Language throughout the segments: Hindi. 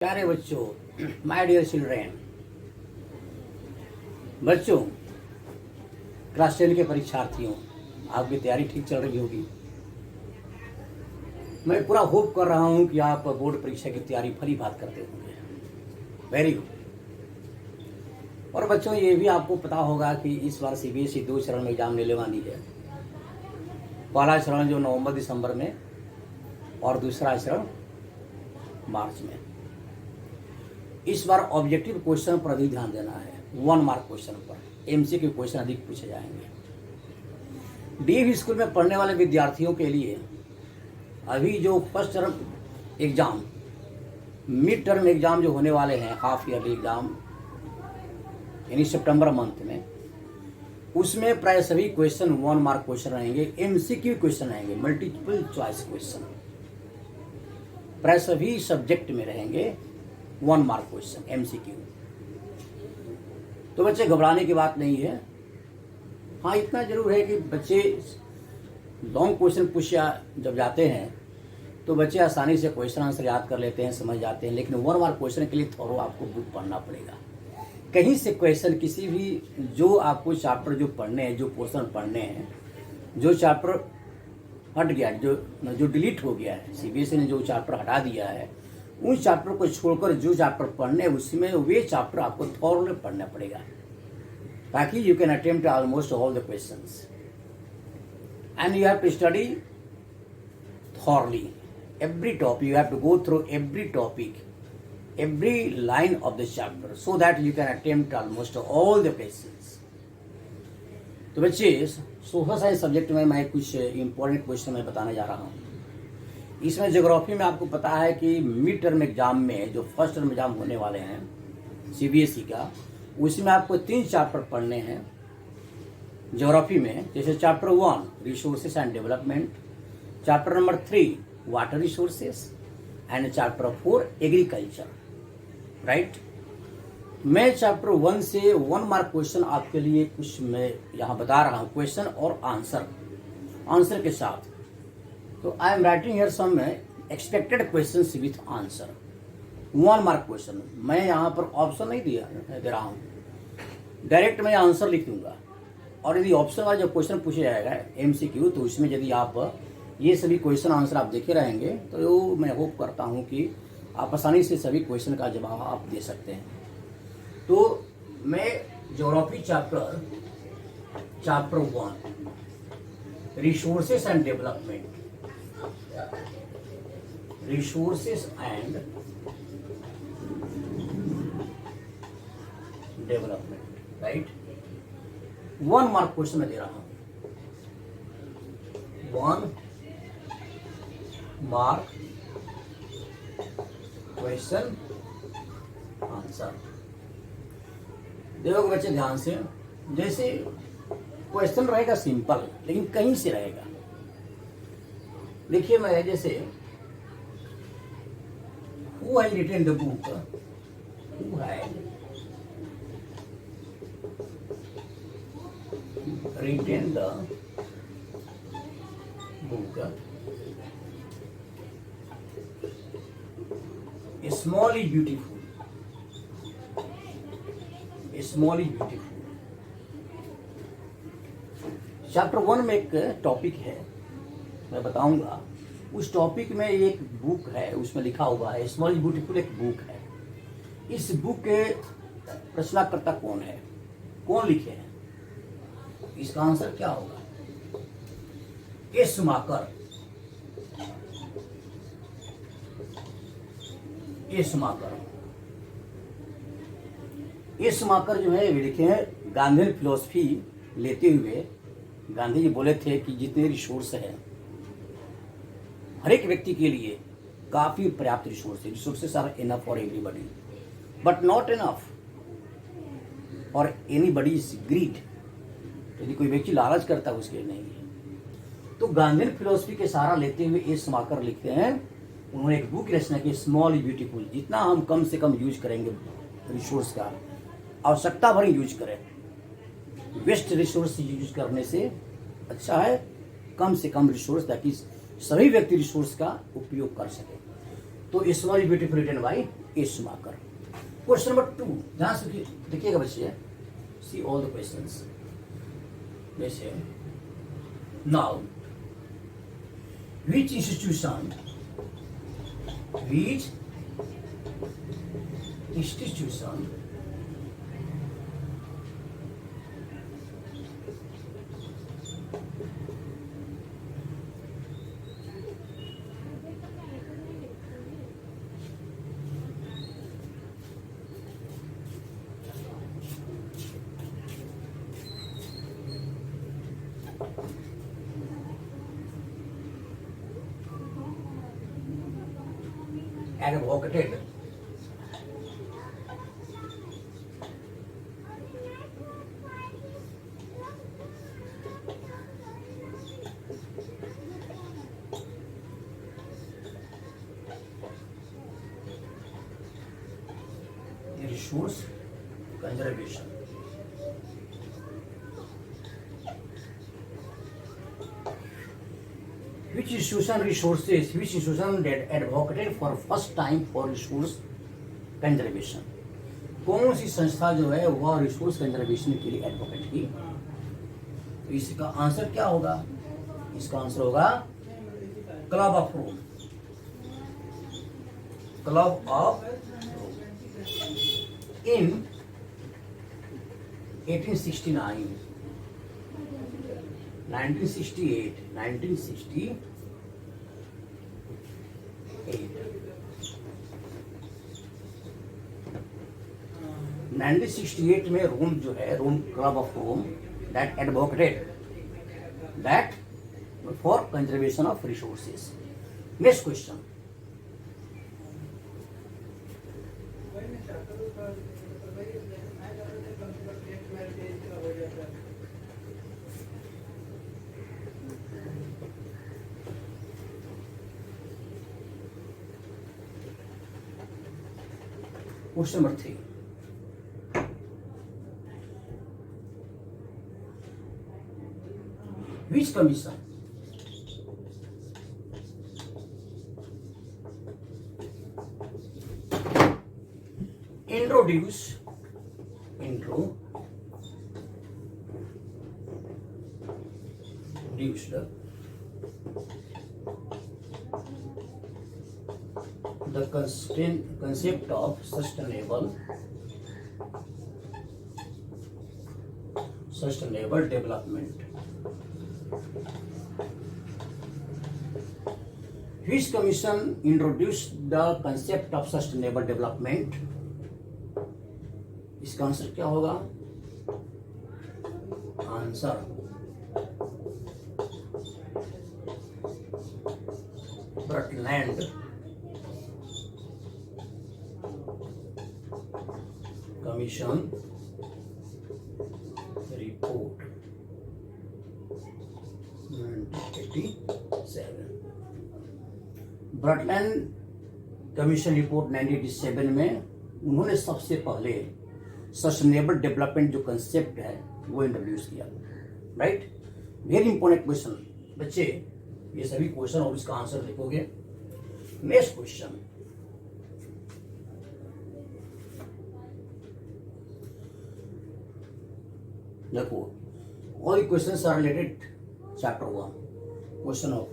प्यारे बच्चों, माय डियर चिल्ड्रेन, बच्चों, क्लास 10 के परीक्षार्थियों, आपकी तैयारी ठीक चल रही होगी। मैं पूरा होप कर रहा हूं कि आप बोर्ड परीक्षा की तैयारी भली भांति करते होंगे। Very good. और बच्चों, ये भी आपको पता होगा कि इस बार सीबीएसई 2 चरण में एग्जाम लेने वाली है। पहला चरण जो नवंबर दिसंबर में और दूसरा चरण मार्च में। इस बार ऑब्जेक्टिव क्वेश्चन पर अधिक ध्यान देना है। 1 मार्क क्वेश्चन पर एमसीक्यू क्वेश्चन अधिक पूछे जाएंगे। डीएवी स्कूल में पढ़ने वाले विद्यार्थियों के लिए अभी जो first term exam, mid term exam जो होने वाले हैं, हाफ ईयरली एग्जाम यानी सितंबर मंथ में, उसमें प्राय सभी क्वेश्चन 1 मार्क क्वेश्चन रहेंगे। एमसीक्यू क्वेश्चन रहेंगे, मल्टीपल चॉइस क्वेश्चन प्राय सभी सब्जेक्ट में रहेंगे। 1 मार्क क्वेश्चन एमसीक्यू। तो बच्चे, घबराने की बात नहीं है। हाँ, इतना जरूर है कि बच्चे लॉन्ग क्वेश्चन पूछ जब जाते हैं तो बच्चे आसानी से क्वेश्चन आंसर याद कर लेते हैं, समझ जाते हैं। लेकिन 1 मार्क क्वेश्चन के लिए थोड़ा आपको बुक पढ़ना पड़ेगा। कहीं से क्वेश्चन किसी भी जो आपको चैप्टर जो पढ़ने हैं, जो पोर्शन पढ़ने हैं, जो चैप्टर हट गया, जो डिलीट हो गया है, सीबीएसई ने जो चैप्टर हटा दिया है, उन चैप्टर को छोड़कर जो चैप्टर पढ़ने उसमें वे चैप्टर आपको थॉरली पढ़ना पड़ेगा, ताकि you can attempt almost all the questions and you have to study thoroughly every topic. You have to go through every topic, every line of the chapter, so that you can attempt almost all the questions. तो बच्चे, सोशल साइंस सब्जेक्ट में मैं कुछ इंपॉर्टेंट क्वेश्चन मैं बताने जा रहा हूँ। इसमें ज्योग्राफी में आपको पता है कि मिड टर्म एग्जाम में जो फर्स्ट टर्म एग्जाम होने वाले हैं सीबीएसई का, उसमें आपको 3 चैप्टर पढ़ने हैं ज्योग्राफी में। जैसे chapter 1 resources and development, chapter number 3 water resources and chapter 4 agriculture. Right. मैं चैप्टर 1 से 1 मार्क क्वेश्चन आपके लिए कुछ मैं यहाँ बता रहा हूँ, क्वेश्चन और आंसर के साथ। तो I am writing here some expected questions with answer. 1 mark question मैं यहाँ पर ऑप्शन नहीं दे रहा हूँ, डायरेक्ट मैं आंसर लिख दूंगा। और यदि ऑप्शन वाला जब क्वेश्चन पूछा जाएगा एमसीक्यू, तो उसमें यदि आप ये सभी क्वेश्चन आंसर आप देखे रहेंगे तो मैं होप करता हूँ कि आप आसानी से सभी क्वेश्चन का जवाब आप दे सकते हैं। तो मैं geography chapter 1 resources and development, right, 1 mark question मैं दे रहा हूं। 1 मार्क क्वेश्चन आंसर। देखो बच्चे ध्यान से, जैसे क्वेश्चन रहेगा सिंपल, लेकिन कहीं से रहेगा। देखिए, मैं जैसे who has written the book, who has written the book, small is beautiful, small is beautiful. Chapter 1 में एक टॉपिक है, मैं बताऊंगा। उस टॉपिक में एक बुक है, उसमें लिखा हुआ है स्मॉल इज ब्यूटीफुल, एक बुक है। इस बुक के रचनाकर्ता कौन है, कौन लिखे हैं? इसका आंसर क्या होगा? S Schumacher. ये शुमाकर जो है वे लिखे हैं। गांधी फिलोसफी लेते हुए गांधी जी बोले थे कि जितने रिसोर्स है हर एक व्यक्ति के लिए काफी पर्याप्त resources are enough for everybody, but not enough for anybody is greed. यदि कोई व्यक्ति लालच करता है उसके लिए नहीं है। तो गांधी फिलोसफी के सहारा लेते हुए ये शुमाकर लिखते हैं, उन्होंने एक बुक रचना की स्मॉल इज ब्यूटीफुल। जितना हम कम से कम यूज करेंगे रिसोर्स का, आवश्यकता भर यूज करें, वेस्ट रिसोर्स यूज करने से अच्छा है कम से कम रिसोर्स, ताकि सभी व्यक्ति रिसोर्स का उपयोग कर सके। तो small is beautiful written by S Schumacher. Question number 2, ध्यान से देखिएगा बच्चे, सी ऑल द क्वेश्चंस। जैसे now which institution advocated resource conservation. Which institution that advocated for first time for resource conservation? कौन सी संस्था जो है वह रिसोर्स कंजर्वेशन के लिए एडवोकेट की? तो इसका आंसर क्या होगा? इसका आंसर होगा club of Rome. Club of in 1869, 1968, 1968 में रोम जो है, Rome club of Rome that advocated that for conservation of resources. Next question, question number 3, which commission introduced the concept of sustainable development? Which commission introduced the concept of sustainable development? इसका आंसर क्या होगा? Answer Brundtland commission report 1987। Brundtland commission report 1987 में उन्होंने सबसे पहले सस्टेनेबल डेवलपमेंट जो कंसेप्ट है वो इंट्रोड्यूस किया। राइट, वेरी इंपॉर्टेंट क्वेश्चन बच्चे, ये सभी क्वेश्चन और इसका आंसर देखोगे। नेक्स्ट क्वेश्चन, देखो all questions are related chapter 1। Question of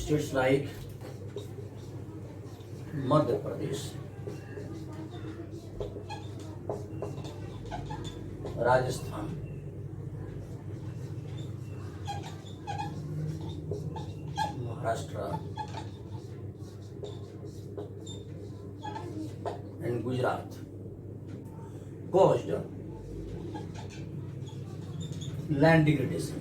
states like Madhya Pradesh, Rajasthan, Maharashtra and Gujarat caused land degradation.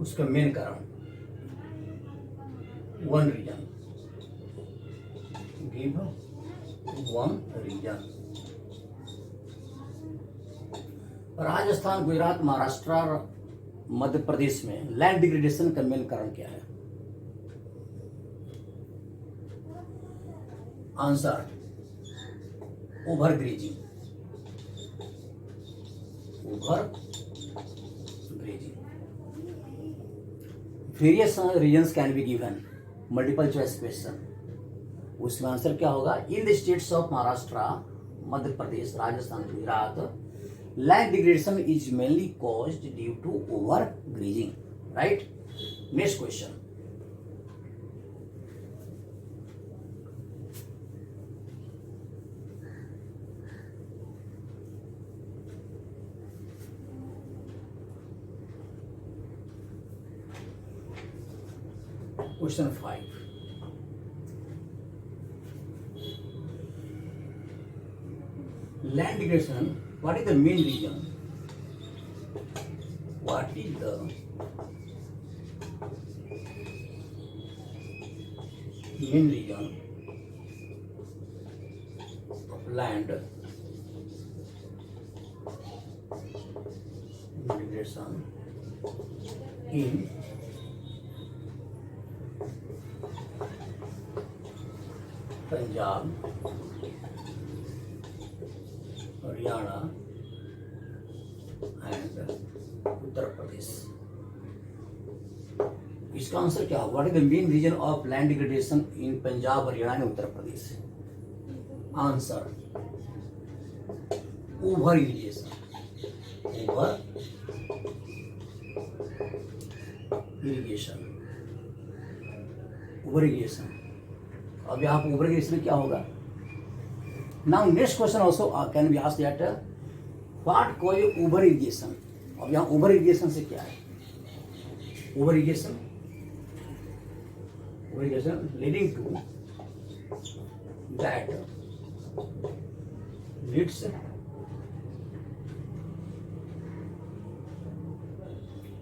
उसका मेन कारण, one reason, give one reason. Rajasthan, Gujarat, Maharashtra, Madhya Pradesh में लैंड डिग्रेडेशन का मेन कारण क्या है? Answer overgrazing, overgrazing. Various reasons can be given, multiple choice question. उसका आंसर क्या होगा? In the states of Maharashtra, Madhya Pradesh, Rajasthan, Gujarat, land degradation is mainly caused due to over grazing, right. Next question, question 5, land degradation, what is the main reason? What is the main reason of land degradation in Punjab, Haryana and Uttar Pradesh? इसका आंसर क्या? What is the main reason of land degradation in Punjab, Haryana and Uttar Pradesh? Answer over irrigation, over irrigation, over irrigation. अब यहाँ पर ओवर इरिगेशन क्या होगा? Now next question also can be asked that what cause over irrigation? अब यहाँ ओवर इरिगेशन से क्या है? Over irrigation, leading to that leads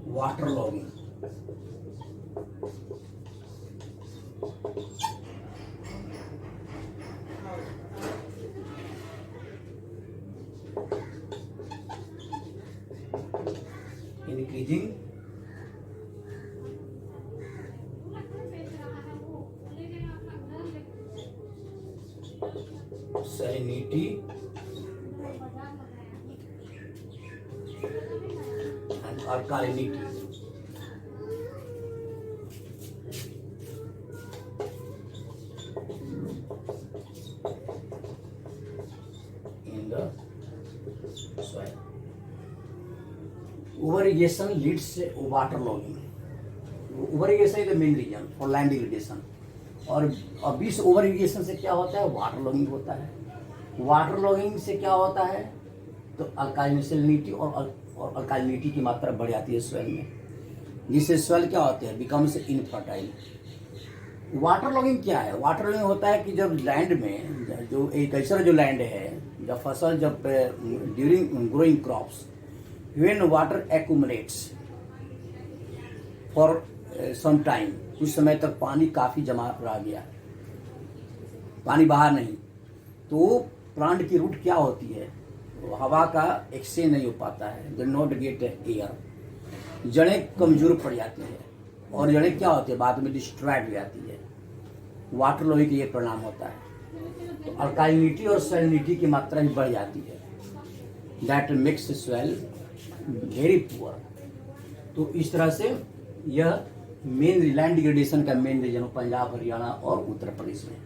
water logging, increasing salinity and alkalinity in the soil. Over irrigation leads to water logging. Over irrigation is the main reason for land degradation. और बीस ओवर इरिगेशन से क्या होता है? वाटर लॉगिंग होता है। वाटर लॉगिंग से क्या होता है? तो अल्कालिनिटी और अल्कालिनिटी की मात्रा बढ़ जाती है सॉइल में, जिससे सॉइल क्या होते हैं? Becomes infertile. वाटर लॉगिंग क्या है? वाटर लॉगिंग होता है कि जब लैंड में जो एग्रीकल्चर जो लैंड है, जब फसल जब during growing crops when water accumulates for some time, कुछ समय तक पानी काफी जमा रह गया, पानी बाहर नहीं, तो प्लांट की रूट क्या होती है? हवा का एक्सचेंज नहीं हो पाता है, दे नॉट गेट एयर, जड़ें कमजोर पड़ जाती है और जड़ें क्या होती है? बाद में डिस्ट्रॉयड हो जाती है। वाटर लॉगिंग का ये परिणाम होता है। तो अल्कालिनिटी और सैलिनिटी की मात्रा भी बढ़ जाती है, that makes soil very poor. तो इस तरह से यह मेन लैंड डिग्रेडेशन का मेन रीजन पंजाब, हरियाणा और उत्तर प्रदेश में।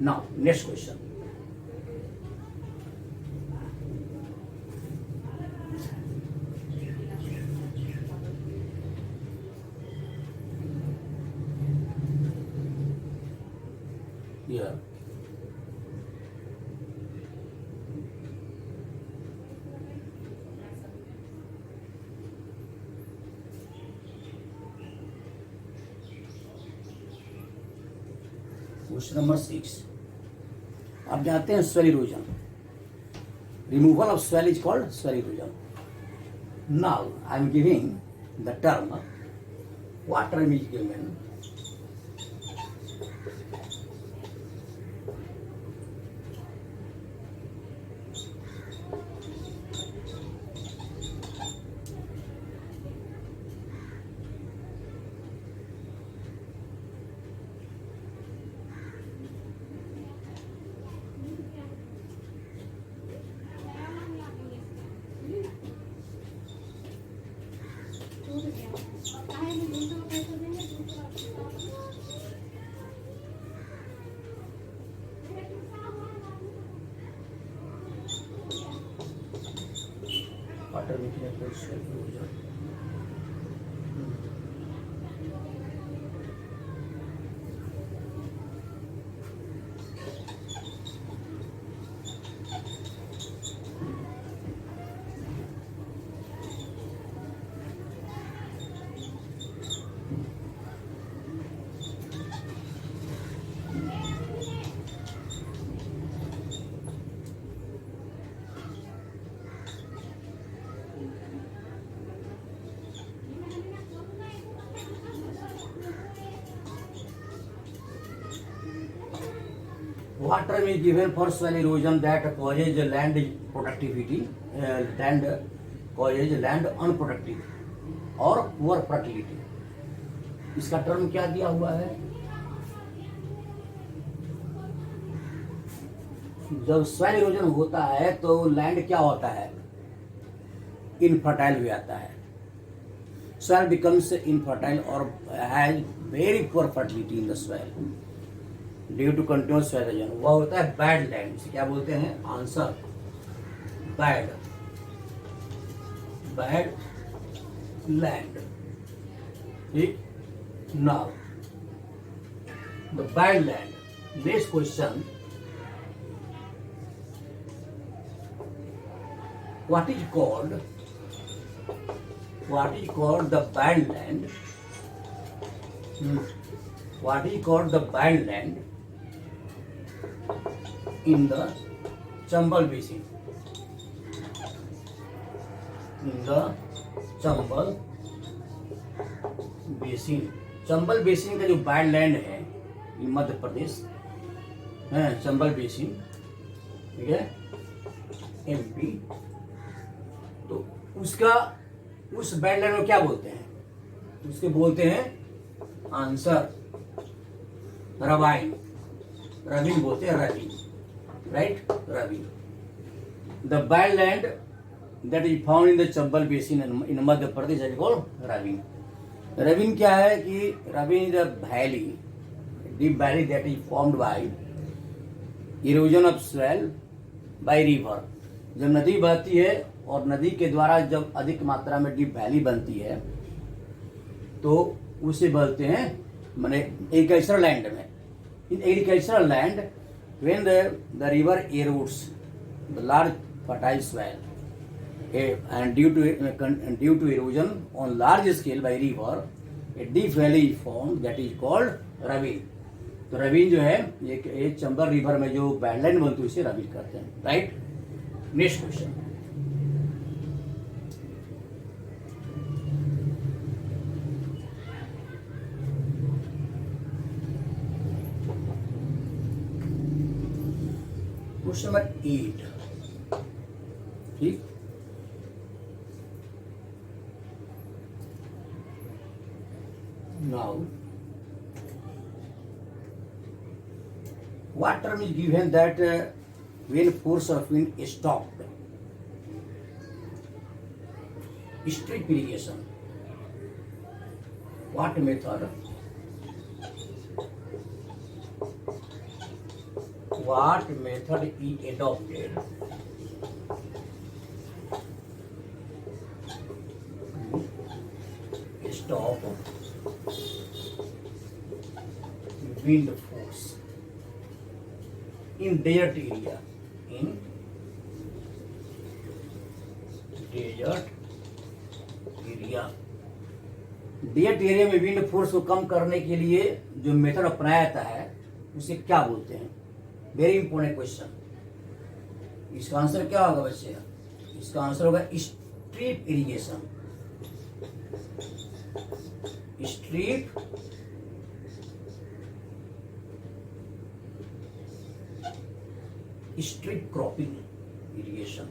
Now next question, here question number 6। अब जाते हैं swell erosion. Removal of swell is called swell erosion. Now I am giving the term, what term is given? Water meeting for soil erosion. What term is given for soil erosion that causes land productivity, land causes land unproductive और poor fertility. इसका टर्म क्या दिया हुआ है? जब soil erosion होता है तो लैंड क्या होता है? इनफर्टाइल हो जाता है. Soil becomes infertile or has very poor fertility in the soil. Due to continuous soil erosion. वह होता है बैड लैंड. इसे क्या बोलते हैं? Answer bad land. ठीक. Now the bad land. Next question, what is called the bad land? What is called the bad land in the Chambal basin? In the Chambal basin. Chambal basin का जो बैड लैंड है ये मध्य प्रदेश है. चंबल बेसिन, ठीक है, एमपी. तो उसका उस बैड लैंड को क्या बोलते हैं? उसके बोलते हैं आंसर रवाइन. रवीन बोलते हैं. Ravine, right. Ravine. The bad land that is found in the Chambal basin in Madhya Pradesh is called ravine. Ravine क्या है कि ravine is a valley, deep valley that is formed by erosion of soil by river. जब नदी बहती है और नदी के द्वारा जब अधिक मात्रा में डीप वैली बनती है तो उसे बोलते हैं माने एग्रीकल्चरल लैंड में. In agricultural land when the river erodes the large fertile soil and due to erosion on large scale by river, a deep valley is formed that is called ravine. तो रवीन जो है ये चंबल रिवर में जो बैडलैंड बनती है उसे रवीन कहते हैं, right. Next question, question number 8. ठीक. Now, what term is given that when force of wind is stopped? Strip irrigation. What method? What method is adopted to stop wind force in desert area? In desert area. Desert area में विंड फोर्स को कम करने के लिए जो मेथड अपनाया जाता है उसे क्या बोलते हैं? Very important question. इसका आंसर क्या होगा बच्चे? इसका आंसर होगा strip irrigation. Strip strip cropping irrigation.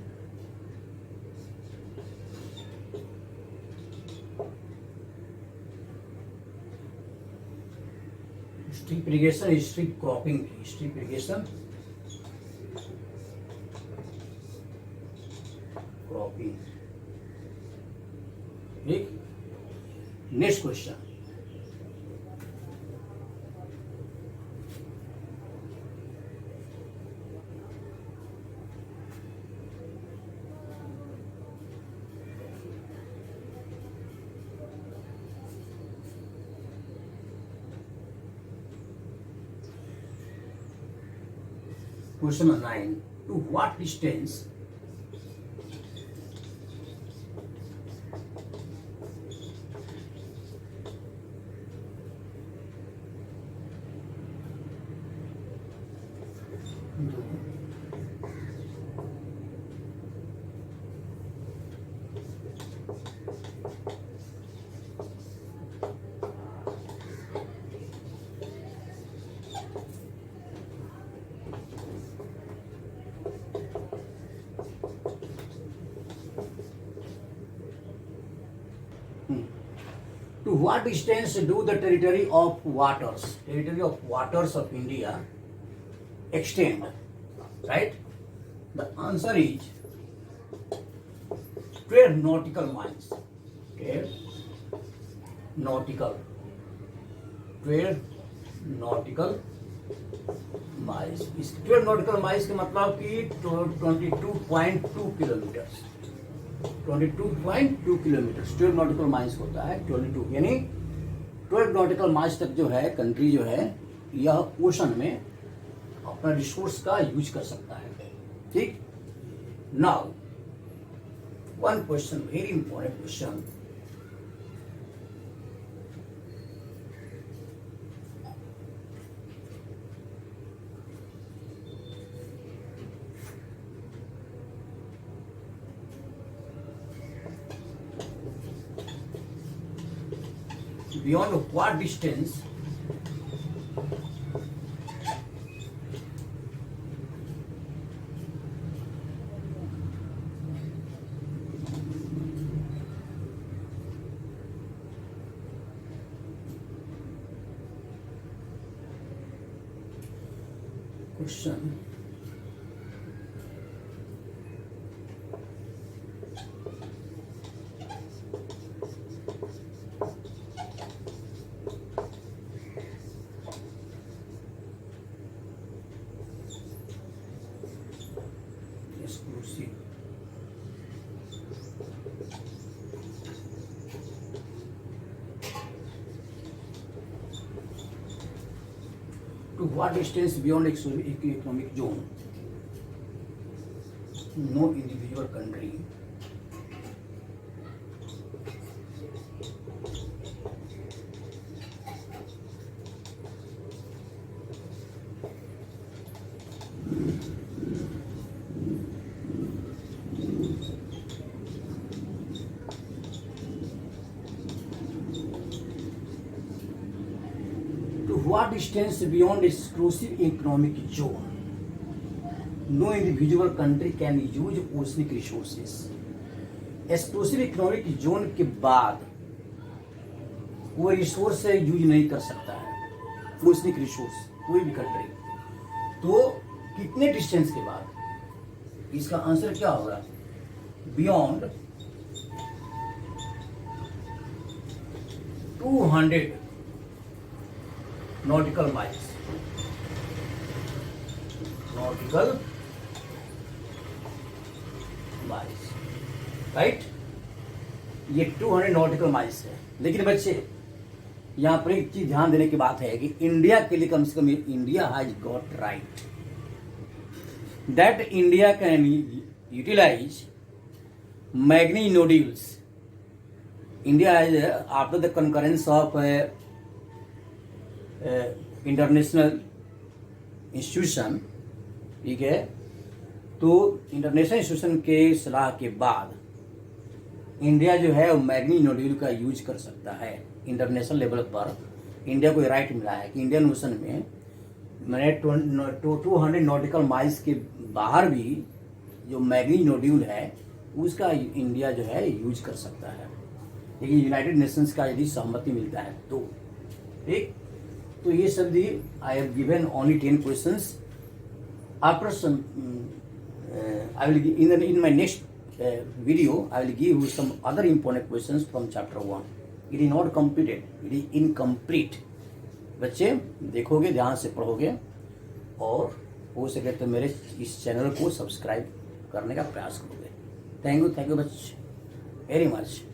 Strip irrigation, strip cropping. Strip irrigation, cropping. ठीक. Next question, question number 9, to what distance to what distance do the territory of waters of India extend? Right? The answer is 12 nautical miles. 12 nautical miles. इस 12 nautical miles के मतलब कि 22.2 किलोमीटर, 22.2 किलोमीटर 12 नॉटिकल माइल्स होता है। 22 यानी 12 नॉटिकल माइल्स तक जो है कंट्री जो है यह ओशन में अपना रिसोर्स का यूज कर सकता है। ठीक, now one question, very important question. Beyond what distance question exclusive to what distance beyond economic zone no individual country what distance beyond exclusive economic zone no individual country can use oceanic resources। Exclusive economic zone के बाद कोई रिसोर्स यूज नहीं कर सकता है, ओशनिक रिसोर्स कोई भी कंट्री। तो कितने डिस्टेंस के बाद? इसका आंसर क्या होगा? Beyond 200 nautical miles, right. ये 200 नॉटिकल माइल्स है। लेकिन बच्चे यहाँ पर एक चीज ध्यान देने की बात है कि इंडिया के लिए कम से कम India has got right that India can utilise मैग्नी nodules. India has after the concurrence of international institution, ठीक है, तो इंटरनेशनल इंस्टीट्यूशन के सलाह के बाद इंडिया जो है वो मैग्नी नोड्यूल का यूज कर सकता है। इंटरनेशनल लेवल पर इंडिया को राइट मिला है कि इंडियन ओशन में मैंने 200 नॉटिकल माइल्स के बाहर भी जो मैग्नी नोड्यूल है उसका इंडिया जो है यूज कर सकता है, लेकिन यूनाइटेड नेशंस का यदि सहमति मिलता है तो। ठीक, तो ये सब दी I have given only 10 questions. After some I will in my next video I will give you some other important questions from chapter 1. It is not completed, it is incomplete. बच्चे देखोगे, ध्यान से पढ़ोगे और हो सके तो मेरे इस चैनल को सब्सक्राइब करने का प्रयास करोगे। थैंक यू बच्चे वेरी मच।